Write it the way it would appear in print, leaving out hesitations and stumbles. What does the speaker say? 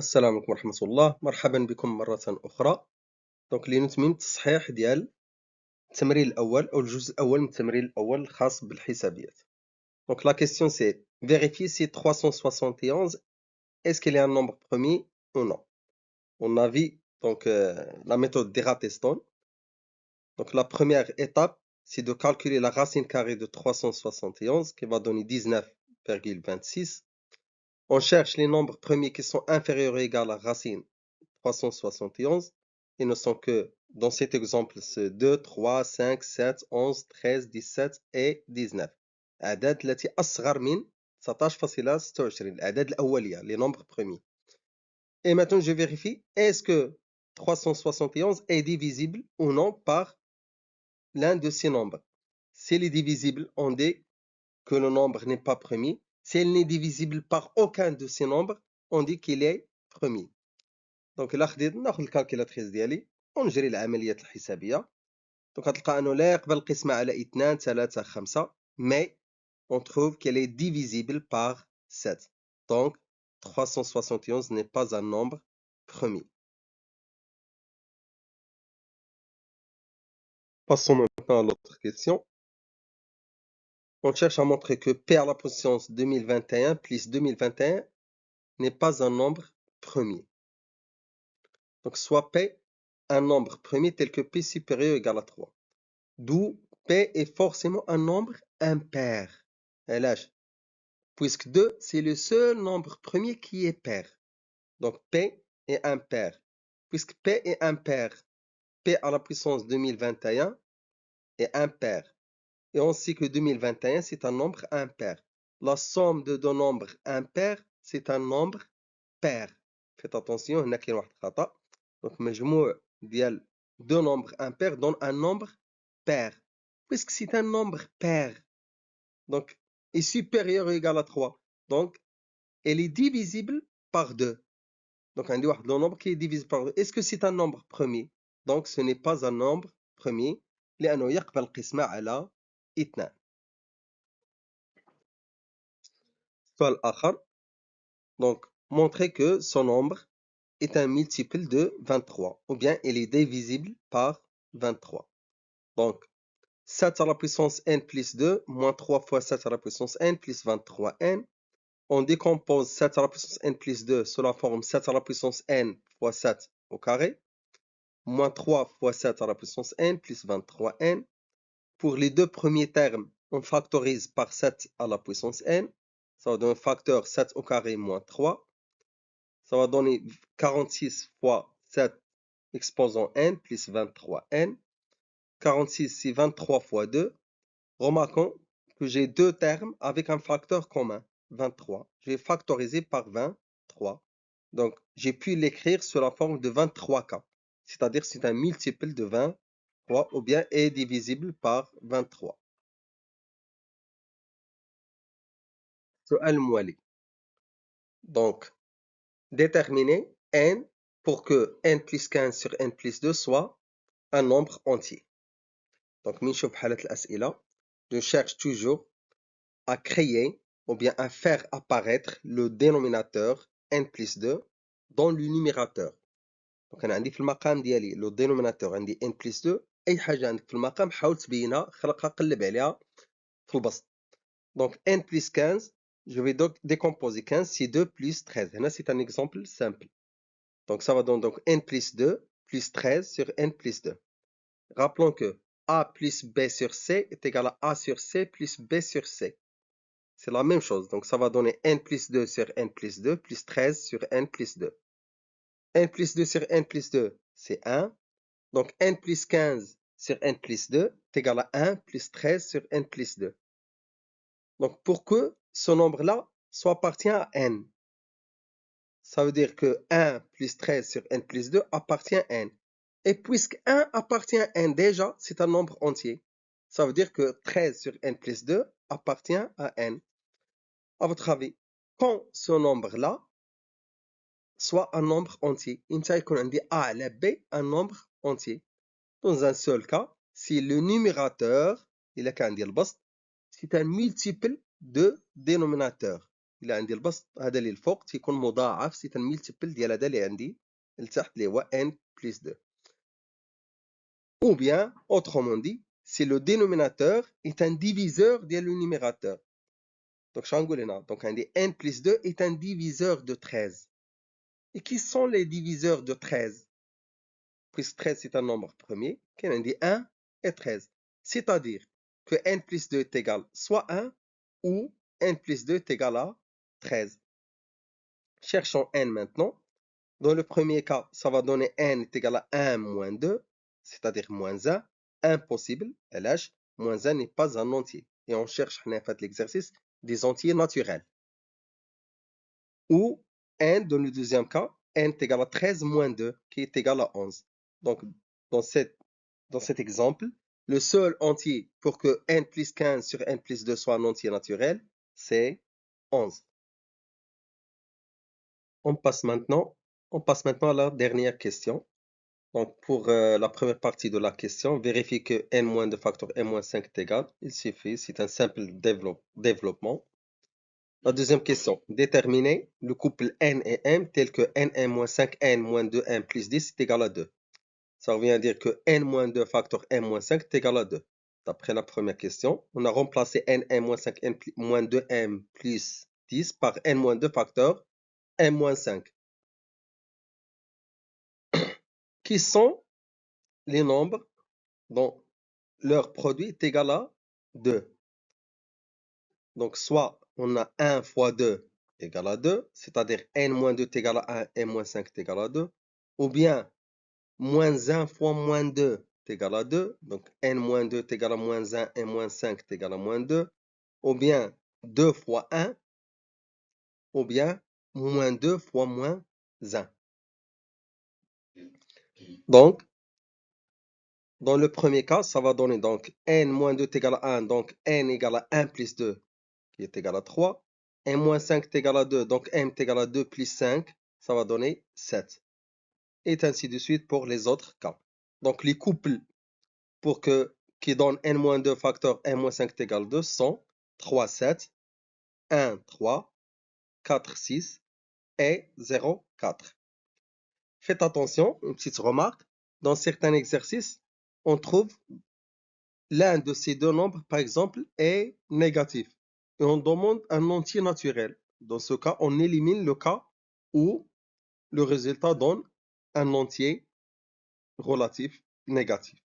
السلام عليكم ورحمة الله، مرحبا بكم مرة أخرى. دونك لنتمم التصحيح ديال التمرين الأول أو الجزء الأول من التمرين الأول الخاص بالحسابيات. دونك لا كيسيون سي vérifier si 371 est-ce qu'il est un nombre premier ou non. On a vu donc la méthode d'Eratosthène. Donc la première étape, c'est de calculer la racine carrée de 371 qui va donner 19,26. On cherche les nombres premiers qui sont inférieurs ou égaux à la racine 371. Ils ne sont que, dans cet exemple, c'est 2, 3, 5, 7, 11, 13, 17 et 19. الأعداد التي أصغر من 19.26 الأعداد الأولية les nombres premiers. Et maintenant je vérifie est-ce que 371 est divisible ou non par l'un de ces nombres. S'il est divisible, on dit que le nombre n'est pas premier. S'il n'est divisible par aucun de ces nombres, on dit qu'il est premier. دونك الا خديت ناخذ الكالكيلاتريس ديالي ونجري العمليات الحسابيه. دونك غتلقى انه لا يقبل القسمه على 2 3 5 مي on trouve qu'elle est divisible par 7. Donc 371 n'est pas un nombre premier. Passons maintenant à l'autre question. On cherche à montrer que P à la puissance 2021 plus 2021 n'est pas un nombre premier. Donc soit P un nombre premier tel que P supérieur ou égal à 3. D'où P est forcément un nombre impair. Puisque 2, c'est le seul nombre premier qui est pair. Donc P est impair. Puisque P est impair, P à la puissance 2021 est impair. Et on sait que 2021, c'est un nombre impair. La somme de deux nombres impairs, c'est un nombre pair. Faites attention, هنا كاين واحد الخطأ. Donc مجموع ديال deux nombres impairs donne un nombre pair. Puisque c'est un nombre pair, donc est supérieur ou égal à 3. Donc elle est divisible par 2. Donc on dit le nombre qui est divisible par 2. Est-ce que c'est un nombre premier? Donc ce n'est pas un nombre premier. لأنه يقبل القسمة على 2. السؤال الآخر. Donc montrer que ce nombre est un multiple de 23 ou bien il est divisible par 23. Donc 7 à la puissance n plus 2 moins 3 fois 7 à la puissance n plus 23n. On décompose 7 à la puissance n plus 2 sous la forme 7 à la puissance n fois 7 au carré, moins 3 fois 7 à la puissance n plus 23n. Pour les deux premiers termes, on factorise par 7 à la puissance n. Ça va donner un facteur 7 au carré moins 3. Ça va donner 46 fois 7 exposant n plus 23n. 46, c'est 23 fois 2. Remarquons que j'ai deux termes avec un facteur commun, 23. Je vais factoriser par 23. Donc, j'ai pu l'écrire sous la forme de 23K. C'est-à-dire c'est un multiple de 23 ou bien est divisible par 23. سؤال موالي. Donc, déterminer n pour que n plus 15 sur n plus 2 soit un nombre entier. Donc, من نشوف حالة الأسئلة, je cherche toujours à créer ou bien à faire apparaître le dénominateur n plus 2 dans le numérateur. Donc أنا عندي في المقام ديالي le dénominateur عندي n plus 2. أي حاجة عندك في المقام حاول تبينها, خلقها, قلب عليها في البسط. Donc n plus 15, je vais donc décomposer 15, c'est 2 plus 13. هنا c'est un exemple simple. Donc ça va donner donc n plus 2 plus 13 sur n plus 2. Rappelons que a plus b sur c est égal à a sur c plus b sur c. C'est la même chose. Donc ça va donner n plus 2 sur n plus 2 plus 13 sur n plus 2. n plus 2 sur n plus 2, c'est 1. Donc n plus 15 sur n plus 2 est égal à 1 plus 13 sur n plus 2. Donc pour que ce nombre-là soit appartient à n, ça veut dire que 1 plus 13 sur n plus 2 appartient à n. Et puisque 1 appartient à n déjà, c'est un nombre entier. Ça veut dire que 13 sur n plus 2 appartient à n. À votre avis, quand ce nombre-là soit un nombre entier, إمتى يكون عندي A على B un nombre entier? Dans un seul cas, si le numérateur, إلا كان عندي البسط, c'est un multiple de dénominateur. إلا عندي البسط هذا اللي الفوق تيكون مضاعف سي تنميلتيبل ديال هذا اللي عندي لتحت اللي هو n plus 2. Ou bien, autrement dit, si le dénominateur est un diviseur de le numérateur. Donc, donc un des n plus 2 est un diviseur de 13. Et qui sont les diviseurs de 13? Puisque 13 c'est un nombre premier, qui est dit 1 et 13. C'est-à-dire que n plus 2 est égal soit 1 ou n plus 2 est égal à 13. Cherchons n maintenant. Dans le premier cas, ça va donner n est égal à 1 moins 2, c'est-à-dire moins 1. Impossible, LH, moins 1 n'est pas un entier. Et on cherche, on a fait l'exercice, des entiers naturels. Ou n, dans le deuxième cas, n est égal à 13 moins 2, qui est égal à 11. Donc, dans cet exemple, le seul entier pour que n plus 15 sur n plus 2 soit un entier naturel, c'est 11. On passe maintenant à la dernière question. Donc, pour la première partie de la question, vérifier que n-2 facteur n-5 est égal. Il suffit, c'est un simple développement. La deuxième question, déterminer le couple n et m tel que n-5, n-2, n plus 10 est égal à 2. Ça revient à dire que n-2 facteur n-5 est égal à 2. D'après la première question, on a remplacé n-5, n-2, m plus 10 par n-2 facteur n-5. Qui sont les nombres dont leur produit est égal à 2. Donc, soit on a 1 fois 2 égale à 2, c'est-à-dire n-2 est égal à 1, n-5 est égal à 2, ou bien moins 1 fois moins 2 est égal à 2, donc n-2 est égal à moins 1, n-5 est égal à moins 2, ou bien 2 fois 1, ou bien moins 2 fois moins 1. Donc, dans le premier cas, ça va donner donc n-2 est égal à 1, donc n égale à 1 plus 2, qui est égal à 3. n-5 est égal à 2, donc m est égal à 2 plus 5, ça va donner 7. Et ainsi de suite pour les autres cas. Donc les couples qui donnent n-2 facteur n-5 est égal à 2 sont 3, 7, 1, 3, 4, 6 et 0, 4. Faites attention, une petite remarque, dans certains exercices, on trouve l'un de ces deux nombres, par exemple, est négatif. Et on demande un entier naturel. Dans ce cas, on élimine le cas où le résultat donne un entier relatif négatif.